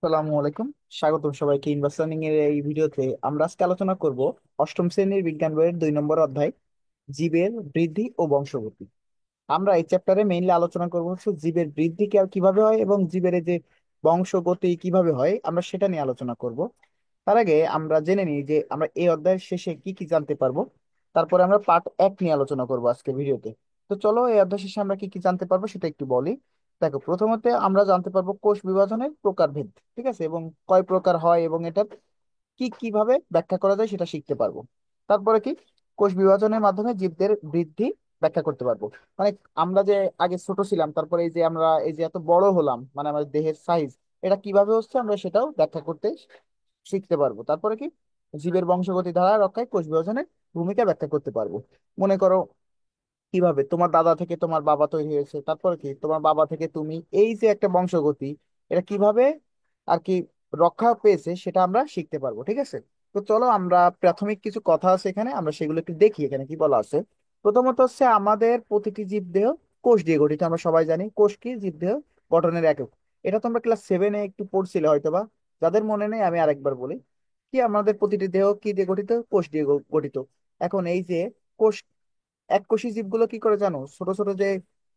আসসালামু আলাইকুম। স্বাগতম সবাইকে ইনভার্স লার্নিং এর এই ভিডিওতে। আমরা আজকে আলোচনা করব অষ্টম শ্রেণীর বিজ্ঞান বইয়ের 2 নম্বর অধ্যায়, জীবের বৃদ্ধি ও বংশগতি। আমরা এই চ্যাপ্টারে মেইনলি আলোচনা করব হচ্ছে জীবের বৃদ্ধি কিভাবে হয় এবং জীবের এই যে বংশগতি কিভাবে হয়, আমরা সেটা নিয়ে আলোচনা করব। তার আগে আমরা জেনে নিই যে আমরা এই অধ্যায়ের শেষে কি কি জানতে পারবো। তারপরে আমরা পার্ট 1 নিয়ে আলোচনা করব আজকে ভিডিওতে। তো চলো, এই অধ্যায় শেষে আমরা কি কি জানতে পারবো সেটা একটু বলি। দেখো, প্রথমত আমরা জানতে পারবো কোষ বিভাজনের প্রকারভেদ, ঠিক আছে, এবং কয় প্রকার হয় এবং এটা কি কিভাবে ব্যাখ্যা করা যায় সেটা শিখতে পারবো। তারপরে কি, কোষ বিভাজনের মাধ্যমে জীবদের বৃদ্ধি ব্যাখ্যা করতে পারবো। মানে আমরা যে আগে ছোট ছিলাম, তারপরে এই যে আমরা এই যে এত বড় হলাম, মানে আমাদের দেহের সাইজ এটা কিভাবে হচ্ছে আমরা সেটাও ব্যাখ্যা করতে শিখতে পারবো। তারপরে কি, জীবের বংশগতি ধারা রক্ষায় কোষ বিভাজনের ভূমিকা ব্যাখ্যা করতে পারবো। মনে করো কিভাবে তোমার দাদা থেকে তোমার বাবা তৈরি হয়েছে, তারপরে কি তোমার বাবা থেকে তুমি, এই যে একটা বংশগতি, এটা কিভাবে আর কি রক্ষা পেয়েছে সেটা আমরা শিখতে পারবো, ঠিক আছে। তো চলো, আমরা প্রাথমিক কিছু কথা আছে এখানে, আমরা সেগুলো একটু দেখি এখানে কি বলা আছে। প্রথমত হচ্ছে আমাদের প্রতিটি জীবদেহ কোষ দিয়ে গঠিত। আমরা সবাই জানি কোষ কি, জীবদেহ গঠনের একক। এটা তোমরা ক্লাস 7-এ একটু পড়ছিলে হয়তোবা। যাদের মনে নেই আমি আরেকবার বলি। কি, আমাদের প্রতিটি দেহ কি দিয়ে গঠিত? কোষ দিয়ে গঠিত। এখন এই যে কোষ, এককোষী জীবগুলো কি করে জানো? ছোট ছোট যে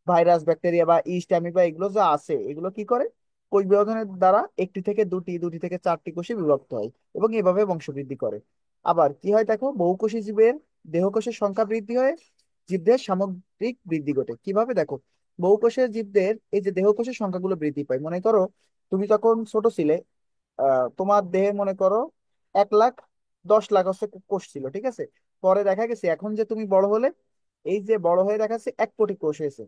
ভাইরাস, ব্যাকটেরিয়া বা ইস্ট, অ্যামিবা এগুলো যা আছে, এগুলো কি করে কোষ বিভাজনের দ্বারা একটি থেকে দুটি, দুটি থেকে চারটি কোষে বিভক্ত হয় এবং এভাবে বংশবৃদ্ধি করে। আবার কি হয় দেখো, বহুকোষী জীবের দেহকোষের সংখ্যা বৃদ্ধি হয়, জীবদের সামগ্রিক বৃদ্ধি ঘটে। কিভাবে দেখো, বহুকোষের জীবদের এই যে দেহকোষের সংখ্যাগুলো বৃদ্ধি পায়। মনে করো তুমি যখন ছোট ছিলে, তোমার দেহে মনে করো 1,10,00,000 হচ্ছে কোষ ছিল, ঠিক আছে। পরে দেখা গেছে এখন যে তুমি বড় হলে, এই যে বড় হয়ে দেখা যাচ্ছে 1 কোটি কোষ হয়েছে।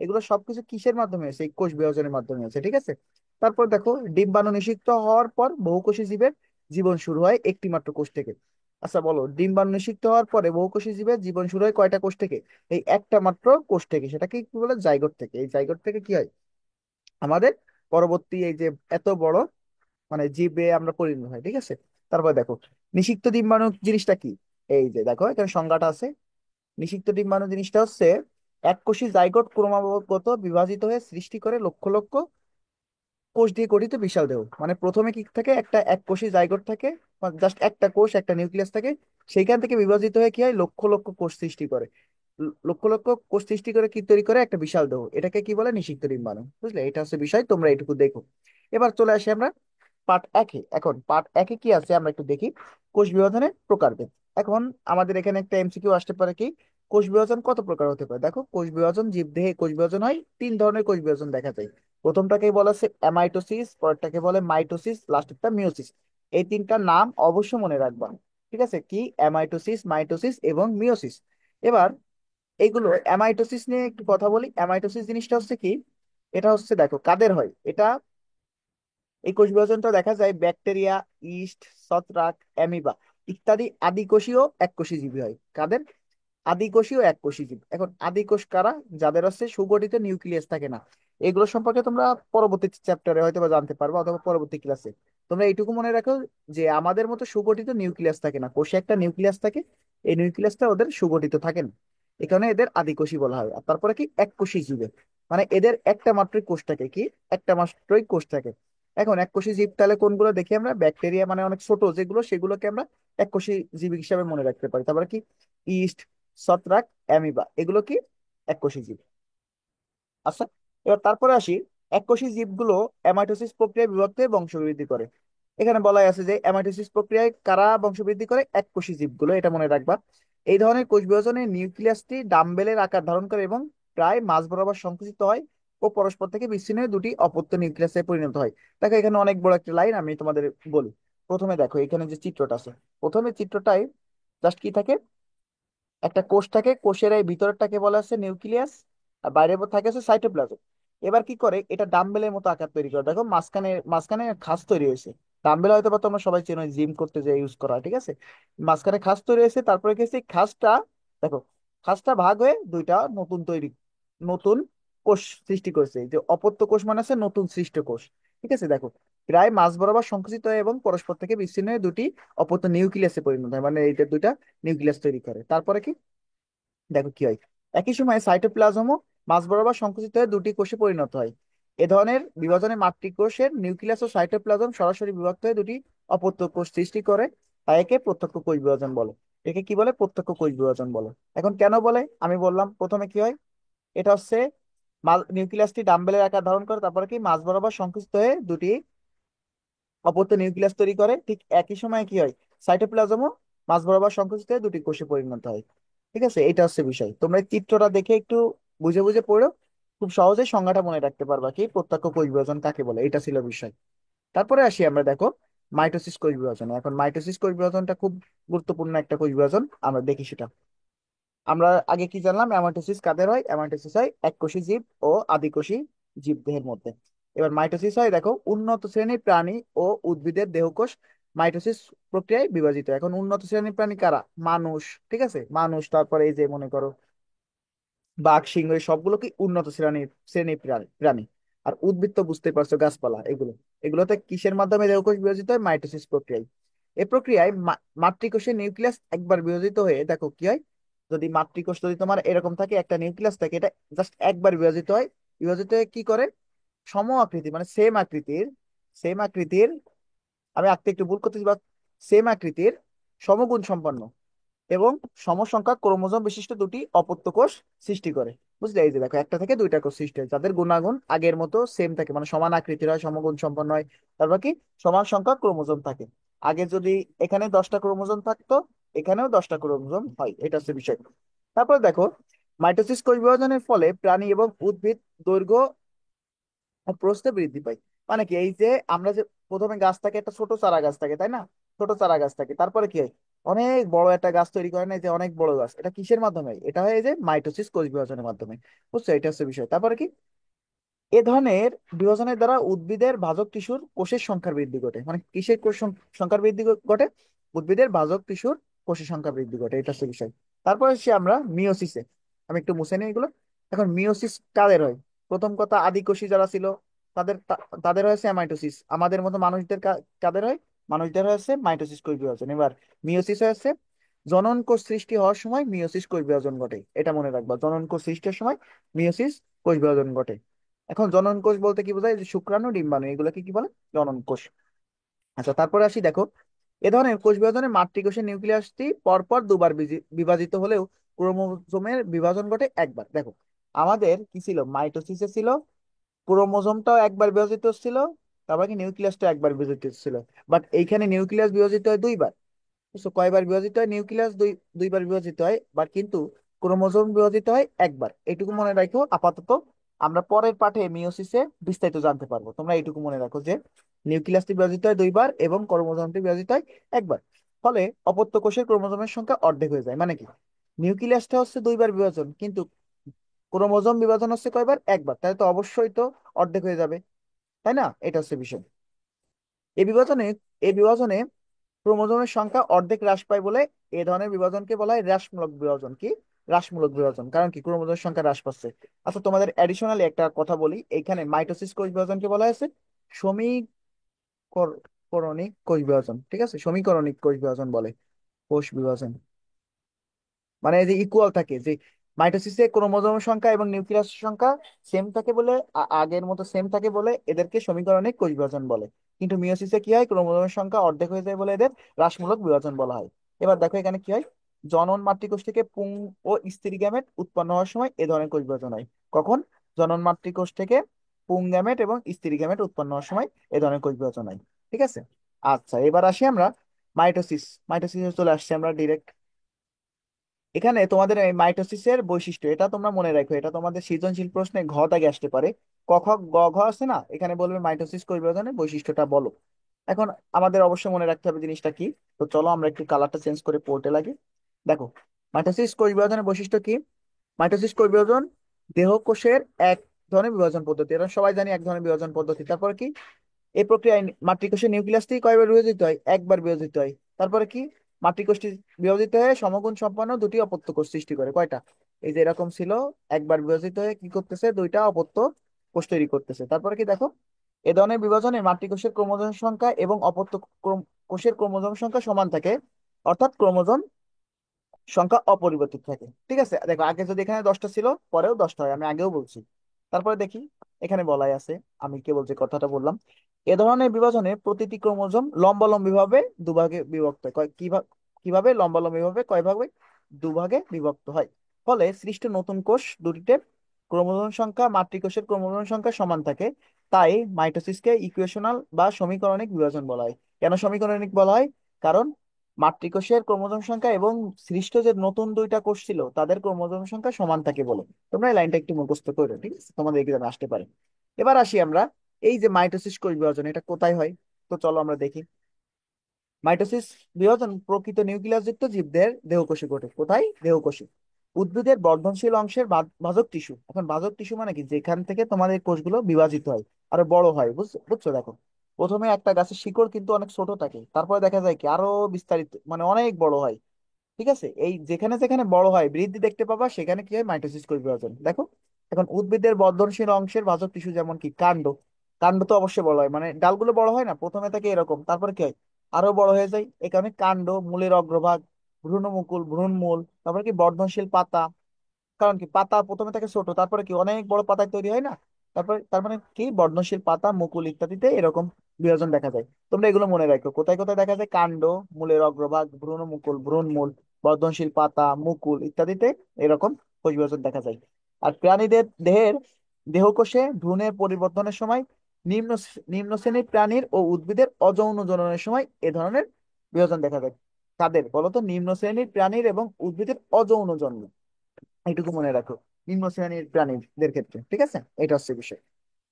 এগুলো সবকিছু কিসের মাধ্যমে হয়েছে? এই কোষ বিভাজনের মাধ্যমে হয়েছে, ঠিক আছে। তারপর দেখো, ডিম্বাণু নিষিক্ত হওয়ার পর বহুকোষী জীবের জীবন শুরু হয় একটি মাত্র কোষ থেকে। আচ্ছা বলো, ডিম্বাণু নিষিক্ত হওয়ার পরে বহুকোষী জীবের জীবন শুরু হয় কয়টা কোষ থেকে? এই একটা মাত্র কোষ থেকে। সেটাকে কি বলে? জাইগোট থেকে। এই জাইগোট থেকে কি হয় আমাদের পরবর্তী এই যে এত বড় মানে জীবে আমরা পরিণত হয়, ঠিক আছে। তারপর দেখো, নিষিক্ত ডিম্বাণু জিনিসটা কি? এই যে দেখো এখানে সংজ্ঞাটা আছে। নিষিক্ত ডিম্বাণু জিনিসটা হচ্ছে এককোষী জাইগোট ক্রমাগত বিভাজিত হয়ে সৃষ্টি করে লক্ষ লক্ষ কোষ দিয়ে গঠিত বিশাল দেহ। মানে প্রথমে কি থাকে, একটা এককোষী জাইগোট থাকে, জাস্ট একটা কোষ, একটা নিউক্লিয়াস থাকে। সেইখান থেকে বিভাজিত হয়ে কি হয়, লক্ষ লক্ষ কোষ সৃষ্টি করে। লক্ষ লক্ষ কোষ সৃষ্টি করে কি তৈরি করে? একটা বিশাল দেহ। এটাকে কি বলে? নিষিক্ত ডিম্বাণু। বুঝলে, এটা হচ্ছে বিষয়, তোমরা এটুকু দেখো। এবার চলে আসি আমরা পার্ট 1-এ। এখন পার্ট 1-এ কি আছে আমরা একটু দেখি। কোষ বিভাজনের প্রকারভেদ। এখন আমাদের এখানে একটা এমসিকিউ আসতে পারে কি, কোষ বিভাজন কত প্রকার হতে পারে? দেখো, কোষ বিভাজন, জীবদেহে কোষ বিভাজন হয় 3 ধরনের কোষ বিভাজন দেখা যায়। প্রথমটাকে বলা আছে অ্যামাইটোসিস, পরেরটাকে বলে মাইটোসিস, লাস্টেরটা মিওসিস। এই তিনটা নাম অবশ্য মনে রাখবা, ঠিক আছে। কি, অ্যামাইটোসিস, মাইটোসিস এবং মিওসিস। এবার এইগুলো অ্যামাইটোসিস নিয়ে একটু কথা বলি। অ্যামাইটোসিস জিনিসটা হচ্ছে কি, এটা হচ্ছে দেখো কাদের হয় এটা। এই কোষ বিভাজনটা দেখা যায় ব্যাকটেরিয়া, ইস্ট, ছত্রাক, অ্যামিবা ইত্যাদি আদিকোষীয় এককোষী জীবী হয়। কাদের? আদিকোষীয় এককোষী জীব। এখন আদিকোষ কারা? যাদের হচ্ছে সুগঠিত নিউক্লিয়াস থাকে না। এগুলো সম্পর্কে তোমরা পরবর্তী চ্যাপ্টারে হয়তো বা জানতে পারবে অথবা পরবর্তী ক্লাসে। তোমরা এইটুকু মনে রাখো যে আমাদের মতো সুগঠিত নিউক্লিয়াস থাকে না, কোষে একটা নিউক্লিয়াস থাকে, এই নিউক্লিয়াসটা ওদের সুগঠিত থাকে না। এই কারণে এদের আদিকোষী বলা হয়। আর তারপরে কি, এককোষী জীবে, মানে এদের একটা মাত্রই কোষ থাকে। কি, একটা মাত্রই কোষ থাকে। এখন এককোষী জীব তাহলে কোনগুলো দেখি আমরা? ব্যাকটেরিয়া, মানে অনেক ছোট যেগুলো, সেগুলোকে আমরা এককোষী জীব হিসাবে মনে রাখতে পারি। তারপরে কি, ইস্ট, ছত্রাক, অ্যামিবা এগুলো কি এককোষী জীব। আচ্ছা, এবার তারপরে আসি, এককোষী জীবগুলো অ্যামাইটোসিস প্রক্রিয়ায় বিভক্ত হয়ে বংশবৃদ্ধি করে। এখানে বলাই আছে যে অ্যামাইটোসিস প্রক্রিয়ায় কারা বংশবৃদ্ধি করে? এককোষী জীবগুলো, এটা মনে রাখবা। এই ধরনের কোষ বিভাজনে নিউক্লিয়াসটি ডাম্বেলের আকার ধারণ করে এবং প্রায় মাঝ বরাবর সংকুচিত হয় ও পরস্পর থেকে বিচ্ছিন্ন হয়ে দুটি অপত্য নিউক্লিয়াসে পরিণত হয়। দেখো এখানে অনেক বড় একটা লাইন, আমি তোমাদের বলি। প্রথমে দেখো এখানে যে চিত্রটা আছে, প্রথমে চিত্রটায় জাস্ট কি থাকে, একটা কোষ থাকে, কোষের এই ভিতরটাকে বলা আছে নিউক্লিয়াস, আর বাইরে থাকে আছে সাইটোপ্লাজম। এবার কি করে, এটা ডাম্বেলের মতো আকার তৈরি করে। দেখো মাঝখানে মাঝখানে খাঁজ তৈরি হয়েছে। ডাম্বেল হয়তো বা তোমরা সবাই চেনো, জিম করতে যে ইউজ করা হয়, ঠিক আছে। মাঝখানে খাঁজ তৈরি হয়েছে, তারপরে কি হয়েছে, খাঁজটা দেখো, খাঁজটা ভাগ হয়ে দুইটা নতুন তৈরি, নতুন কোষ সৃষ্টি করেছে। এই যে অপত্য কোষ মানে আছে নতুন সৃষ্ট কোষ, ঠিক আছে। দেখো প্রায় মাঝ বরাবর সংকুচিত হয় এবং পরস্পর থেকে বিচ্ছিন্ন হয়ে দুটি অপত্য নিউক্লিয়াসে পরিণত হয়, মানে এইটা দুইটা নিউক্লিয়াস তৈরি করে। তারপরে কি, দেখো কি হয়, একই সময় সাইটোপ্লাজমও মাঝ বরাবর সংকুচিত হয়ে দুটি কোষে পরিণত হয়। এ ধরনের বিভাজনে মাতৃকোষের নিউক্লিয়াস ও সাইটোপ্লাজম সরাসরি বিভক্ত হয়ে দুটি অপত্য কোষ সৃষ্টি করে, তাই একে প্রত্যক্ষ কোষ বিভাজন বলে। একে কি বলে? প্রত্যক্ষ কোষ বিভাজন বলে। এখন কেন বলে আমি বললাম, প্রথমে কি হয়, এটা হচ্ছে নিউক্লিয়াসটি ডাম্বেলের আকার ধারণ করে, তারপরে কি মাঝ বরাবর সংকুচিত হয়ে দুটি অপত্য নিউক্লিয়াস তৈরি করে। ঠিক একই সময়ে কি হয়, সাইটোপ্লাজমও মাঝ বরাবর সংকুচিত হয়ে দুটি কোষে পরিণত হয়। ঠিক আছে, এটা হচ্ছে বিষয়। তোমরা এই চিত্রটা দেখে একটু বুঝে বুঝে পড়ো, খুব সহজেই সংজ্ঞাটা মনে রাখতে পারবা কি প্রত্যক্ষ কোষ বিভাজন কাকে বলে। এটা ছিল বিষয়। তারপরে আসি আমরা, দেখো, মাইটোসিস কোষ বিভাজন। এখন মাইটোসিস কোষ বিভাজনটা খুব গুরুত্বপূর্ণ একটা কোষ বিভাজন, আমরা দেখি সেটা। আমরা আগে কি জানলাম, অ্যামাইটোসিস কাদের হয়? অ্যামাইটোসিস হয় এককোষী জীব ও আদিকোষী জীব দেহের মধ্যে। এবার মাইটোসিস হয়, দেখো, উন্নত শ্রেণীর প্রাণী ও উদ্ভিদের দেহকোষ মাইটোসিস প্রক্রিয়ায় বিভাজিত হয়। এখন উন্নত শ্রেণীর প্রাণী কারা? মানুষ। ঠিক আছে, মানুষ, তারপরে এই যে মনে করো বাঘ, সিংহ, এই সবগুলো কি উন্নত শ্রেণীর শ্রেণীর প্রাণী প্রাণী। আর উদ্ভিদ তো বুঝতে পারছো, গাছপালা, এগুলো। এগুলোতে কিসের মাধ্যমে দেহকোষ বিভাজিত হয়? মাইটোসিস প্রক্রিয়ায়। এই প্রক্রিয়ায় মাতৃকোষের নিউক্লিয়াস একবার বিভাজিত হয়ে, দেখো কি হয়, যদি মাতৃকোষ যদি তোমার এরকম থাকে, একটা নিউক্লিয়াস থাকে, এটা জাস্ট একবার বিভাজিত হয়। বিভাজিত হয়ে কি করে, সম আকৃতি মানে সেম আকৃতির, আমি আঁকতে একটু ভুল করতেছি, বা সেম আকৃতির, সমগুণ সম্পন্ন এবং সমসংখ্যক ক্রোমোজোম বিশিষ্ট দুটি অপত্য কোষ সৃষ্টি করে। বুঝলে? এই যে দেখো, একটা থেকে দুইটা কোষ সৃষ্টি হয়, যাদের গুণাগুণ আগের মতো সেম থাকে, মানে সমান আকৃতির হয়, সমগুণ সম্পন্ন হয়। তারপর কি, সমান সংখ্যক ক্রোমোজোম থাকে। আগে যদি এখানে 10টা ক্রোমোজোম থাকতো, এখানেও 10টা ক্রোমোজোম হয়। এটা হচ্ছে বিষয়। তারপর দেখো, মাইটোসিস কোষ বিভাজনের ফলে প্রাণী এবং উদ্ভিদ দৈর্ঘ্য ও প্রস্থে বৃদ্ধি পায়। মানে কি, এই যে আমরা যে প্রথমে গাছ থাকে, একটা ছোট চারা গাছ থাকে, তাই না? ছোট চারা গাছ থাকে, তারপরে কি হয়, অনেক বড় একটা গাছ তৈরি করে না, এই যে অনেক বড় গাছ, এটা কিসের মাধ্যমে হয়? এটা হয় এই যে মাইটোসিস কোষ বিভাজনের মাধ্যমে। বুঝছো? এটা হচ্ছে বিষয়। তারপরে কি, এ ধরনের বিভাজনের দ্বারা উদ্ভিদের ভাজক টিস্যুর কোষের সংখ্যার বৃদ্ধি ঘটে। মানে কিসের কোষ সংখ্যার বৃদ্ধি ঘটে? উদ্ভিদের ভাজক টিস্যুর কোষের সংখ্যা বৃদ্ধি ঘটে। এটা হচ্ছে বিষয়। তারপরে সে আমরা মিওসিসে, আমি একটু মুছে নিই এগুলো। এখন মিওসিস কাদের হয়? প্রথম কথা, আদিকোষী যারা ছিল তাদের হয়েছে অ্যামাইটোসিস। আমাদের মতো মানুষদের কাদের হয়? মানুষদের হয়েছে মাইটোসিস কোষ বিভাজন। এবার মিওসিস হয়েছে জনন কোষ সৃষ্টি হওয়ার সময় মিওসিস কোষ বিভাজন ঘটে। এটা মনে রাখবা, জনন কোষ সৃষ্টির সময় মিওসিস কোষ বিভাজন ঘটে। এখন জনন কোষ বলতে কি বোঝায়? যে শুক্রাণু, ডিম্বাণু, এগুলোকে কি বলে? জনন কোষ। আচ্ছা, তারপরে আসি, দেখো, এ ধরনের কোষ বিভাজনে মাতৃকোষের নিউক্লিয়াসটি পরপর দুবার বিভাজিত হলেও ক্রোমোজোমের বিভাজন ঘটে একবার। দেখো, আমাদের কি ছিল, মাইটোসিসে ছিল ক্রোমোজোমটাও একবার বিভাজিত ছিল, তারপর কি নিউক্লিয়াসটা একবার বিভাজিত ছিল। বাট এইখানে নিউক্লিয়াস বিভাজিত হয় দুইবার। বুঝছো? কয়বার বিভাজিত হয়? নিউক্লিয়াস দুইবার বিভাজিত হয়, বাট কিন্তু ক্রোমোজোম বিভাজিত হয় একবার। এইটুকু মনে রাখো আপাতত। আমরা পরের পাঠে মিওসিসে বিস্তারিত জানতে পারবো। তোমরা এইটুকু মনে রাখো যে নিউক্লিয়াসটি বিভাজিত হয় দুইবার এবং ক্রোমোজোমটি বিভাজিত হয় একবার। ফলে অপত্য কোষের ক্রোমোজোমের সংখ্যা অর্ধেক হয়ে যায়। মানে কি, নিউক্লিয়াসটা হচ্ছে দুইবার বিভাজন, কিন্তু ক্রোমোজোম বিভাজন হচ্ছে কয়বার? একবার। তাহলে তো অবশ্যই তো অর্ধেক হয়ে যাবে, তাই না? এটা হচ্ছে বিষয়। এই বিভাজনে এই বিভাজনে ক্রোমোজোমের সংখ্যা অর্ধেক হ্রাস পায় বলে এ ধরনের বিভাজনকে বলা হয় হ্রাসমূলক বিভাজন। কি? হ্রাসমূলক বিভাজন। কারণ কি, ক্রোমোজোমের সংখ্যা হ্রাস পাচ্ছে। আচ্ছা, তোমাদের অ্যাডিশনালি একটা কথা বলি, এইখানে মাইটোসিস কোষ বিভাজনকে বলা হয়েছে সমীকরণিক কোষ বিভাজন। ঠিক আছে, সমীকরণিক কোষ বিভাজন বলে। কোষ বিভাজন মানে এই যে ইকুয়াল থাকে, যে মাইটোসিসে ক্রোমোজোমের সংখ্যা এবং নিউক্লিয়াস সংখ্যা সেম থাকে বলে, আগের মতো সেম থাকে বলে এদেরকে সমীকরণিক কোষ বিভাজন বলে। কিন্তু মিওসিসে কি হয়, ক্রোমোজোমের সংখ্যা অর্ধেক হয়ে যায় বলে এদের হ্রাসমূলক বিভাজন বলা হয়। এবার দেখো এখানে কি হয়, জনন মাতৃকোষ থেকে পুং ও স্ত্রী গ্যামেট উৎপন্ন হওয়ার সময় এ ধরনের কোষ বিভাজন হয়। কখন? জনন মাতৃকোষ থেকে পুং গ্যামেট এবং স্ত্রী গ্যামেট উৎপন্ন হওয়ার সময় এ ধরনের কোষ বিভাজন হয়। ঠিক আছে। আচ্ছা, এবার আসি আমরা মাইটোসিস। মাইটোসিসে চলে আসছি আমরা ডিরেক্ট। এখানে তোমাদের এই মাইটোসিসের বৈশিষ্ট্য, এটা তোমরা মনে রাখো, এটা তোমাদের সৃজনশীল প্রশ্নে ঘ দাগে আসতে পারে। ক খ গ ঘ আছে না, এখানে বলবে মাইটোসিস কোষ বিভাজনের বৈশিষ্ট্যটা বলো। এখন আমাদের অবশ্যই মনে রাখতে হবে জিনিসটা কি। তো চলো আমরা একটু কালারটা চেঞ্জ করে পড়তে লাগি। দেখো, মাইটোসিস কোষ বিভাজনের বৈশিষ্ট্য কি? মাইটোসিস কোষ বিভাজন দেহ কোষের এক ধরনের বিভাজন পদ্ধতি। এটা সবাই জানি, এক ধরনের বিভাজন পদ্ধতি। তারপর কি, এই প্রক্রিয়ায় মাতৃকোষের নিউক্লিয়াসটি কয়বার বিভাজিত হয়? একবার বিভাজিত হয়। তারপরে কি, মাতৃকোষটি বিভাজিত হয়ে সমগুণ সম্পন্ন দুটি অপত্য কোষ সৃষ্টি করে। কয়টা? এই যে এরকম ছিল, একবার বিভাজিত হয়ে কি করতেছে, দুইটা অপত্য কোষ তৈরি করতেছে। তারপরে কি, দেখো, এ ধরনের বিভাজনে মাতৃকোষের ক্রোমোজোম সংখ্যা এবং অপত্য কোষের ক্রোমোজোম সংখ্যা সমান থাকে, অর্থাৎ ক্রোমোজোম সংখ্যা অপরিবর্তিত থাকে। ঠিক আছে, দেখো, আগে যদি এখানে 10টা ছিল, পরেও 10টা হয়, আমি আগেও বলছি। তারপরে দেখি, এখানে বলাই আছে, আমি কেবল যে কথাটা বললাম, এ ধরনের বিভাজনে প্রতিটি ক্রোমোজোম লম্বালম্বি ভাবে দুভাগে বিভক্ত হয়। কিভাবে লম্বালম্বি ভাবে কয় ভাগে? দুভাগে বিভক্ত হয়। ফলে সৃষ্ট নতুন কোষ দুটিতে ক্রোমোজোম সংখ্যা মাতৃকোষের ক্রোমোজোম সংখ্যা সমান থাকে। তাই মাইটোসিসকে ইকুয়েশনাল বা সমীকরণিক বিভাজন বলা হয়। কেন সমীকরণিক বলা হয়? কারণ মাতৃকোষের ক্রোমোজোম সংখ্যা এবং সৃষ্ট যে নতুন দুইটা কোষ ছিল তাদের ক্রোমোজোম সংখ্যা সমান থাকে বলে। তোমরা এই লাইনটা একটু মুখস্থ করো, ঠিক আছে? তোমাদের এক্সামে আসতে পারে। এবার আসি আমরা, এই যে মাইটোসিস কোষ বিভাজন এটা কোথায় হয়? তো চলো আমরা দেখি। মাইটোসিস বিভাজন প্রকৃত নিউক্লিয়াস যুক্ত জীবদের দেহকোষে ঘটে। কোথায়? দেহকোষে। উদ্ভিদের বর্ধনশীল অংশের ভাজক টিস্যু। এখন ভাজক টিস্যু মানে কি? যেখান থেকে তোমাদের এই কোষগুলো বিভাজিত হয়, আরো বড় হয়। বুঝছো বুঝছো? দেখো, প্রথমে একটা গাছের শিকড় কিন্তু অনেক ছোট থাকে, তারপরে দেখা যায় কি আরো বিস্তারিত, মানে অনেক বড় হয়। ঠিক আছে? এই যেখানে যেখানে বড় হয় বৃদ্ধি দেখতে পাবা, সেখানে কি হয়? মাইটোসিস কোষ বিভাজন। দেখো, এখন উদ্ভিদের বর্ধনশীল অংশের ভাজক টিস্যু যেমন কি কাণ্ড। কাণ্ড তো অবশ্যই বড় হয়, মানে ডালগুলো বড় হয় না, প্রথমে থাকে এরকম, তারপরে কি হয়? আরো বড় হয়ে যায়। এই কারণে কাণ্ড, মূলের অগ্রভাগ, ভ্রূণমুকুল, ভ্রূণমূল, তারপরে কি বর্ধনশীল পাতা। কারণ কি পাতা প্রথমে থাকে ছোট, তারপরে কি অনেক বড় পাতায় তৈরি হয় না? তারপরে তার মানে কি বর্ধনশীল পাতা, মুকুল ইত্যাদিতে এরকম বিভাজন দেখা যায়। তোমরা এগুলো মনে রাখো, কোথায় কোথায় দেখা যায়? কাণ্ড, মূলের অগ্রভাগ, ভ্রূণ মুকুল, ভ্রূণমূল, বর্ধনশীল পাতা, মুকুল ইত্যাদিতে এরকম কোষ বিভাজন দেখা যায়। আর প্রাণীদের দেহকোষে ভ্রূণের পরিবর্তনের সময় নিম্ন নিম্ন শ্রেণীর প্রাণীর ও উদ্ভিদের অযৌন জননের সময় এ ধরনের বিভাজন দেখা যায়। কাদের বলতো? নিম্ন শ্রেণীর প্রাণীর এবং উদ্ভিদের অযৌন জন্ম। এইটুকু মনে রাখো, নিম্ন শ্রেণীর প্রাণীদের ক্ষেত্রে। ঠিক আছে? এটা হচ্ছে বিষয়।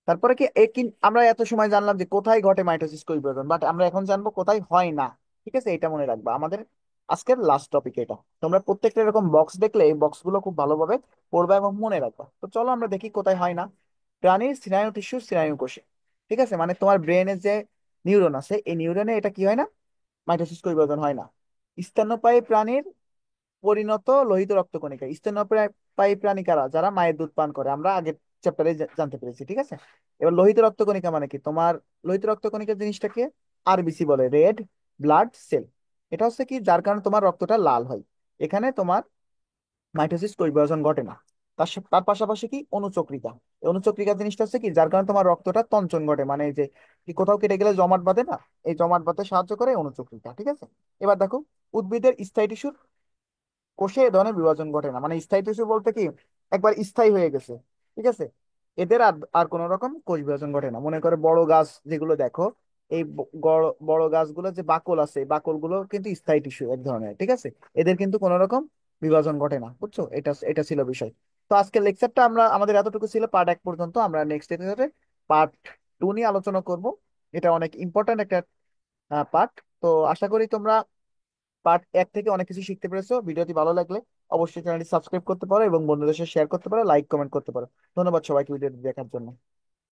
তারপরে কি আমরা এত সময় জানলাম যে কোথায় ঘটে মাইটোসিস কোষ বিভাজন, বাট আমরা এখন জানবো কোথায় হয় না। ঠিক আছে? এটা মনে রাখবা, আমাদের আজকের লাস্ট টপিক এটা। তোমরা প্রত্যেকটা এরকম বক্স দেখলে এই বক্স গুলো খুব ভালোভাবে পড়বা এবং মনে রাখবা। তো চলো আমরা দেখি কোথায় হয় না। প্রাণীর স্নায়ু টিস্যু, স্নায়ু কোষে। ঠিক আছে? মানে তোমার ব্রেনের যে নিউরন আছে, এই নিউরনে এটা কি হয় না? মাইটোসিস কোষ বিভাজন হয় না। স্তন্যপায়ী প্রাণীর পরিণত লোহিত রক্তকণিকা। স্তন্যপায়ী প্রাণী কারা? যারা মায়ের দুধ পান করে, আমরা আগের চ্যাপ্টারে জানতে পেরেছি। ঠিক আছে? এবার লোহিত রক্তকণিকা মানে কি? তোমার লোহিত রক্তকণিকা জিনিসটাকে আরবিসি বলে, রেড ব্লাড সেল। এটা হচ্ছে কি? যার কারণে তোমার রক্তটা লাল হয়। এখানে তোমার মাইটোসিস কোষ বিভাজন ঘটে না। তার পাশাপাশি কি? অনুচক্রিকা। এই অনুচক্রিকা জিনিসটা হচ্ছে কি? যার কারণে তোমার রক্তটা তঞ্চন ঘটে, মানে এই যে কি কোথাও কেটে গেলে জমাট বাঁধে না, এই জমাট বাঁধতে সাহায্য করে এই অনুচক্রিকা। ঠিক আছে? এবার দেখো, উদ্ভিদের স্থায়ী টিস্যুর কোষে এ ধরনের বিভাজন ঘটে না। মানে স্থায়ী টিস্যু বলতে কি? একবার স্থায়ী হয়ে গেছে। ঠিক আছে? এদের আর আর কোন রকম কোষ বিভাজন ঘটে না। মনে করে বড় গাছ যেগুলো দেখো, এই বড় গাছগুলো যে বাকল আছে, এই বাকল গুলো কিন্তু স্থায়ী টিস্যু এক ধরনের। ঠিক আছে? এদের কিন্তু কোন রকম বিভাজন ঘটে না। বুঝছো? এটা এটা ছিল বিষয়। তো আজকের লেকচারটা আমরা আমাদের এতটুকু ছিল, পার্ট 1 পর্যন্ত। আমরা নেক্সট এপিসোডে পার্ট 2 নিয়ে আলোচনা করব। এটা অনেক ইম্পর্ট্যান্ট একটা পার্ট। তো আশা করি তোমরা পার্ট 1 থেকে অনেক কিছু শিখতে পেরেছো। ভিডিওটি ভালো লাগলে অবশ্যই চ্যানেলটি সাবস্ক্রাইব করতে পারো এবং বন্ধুদের সাথে শেয়ার করতে পারো, লাইক কমেন্ট করতে পারো। ধন্যবাদ সবাইকে ভিডিওটি দেখার জন্য।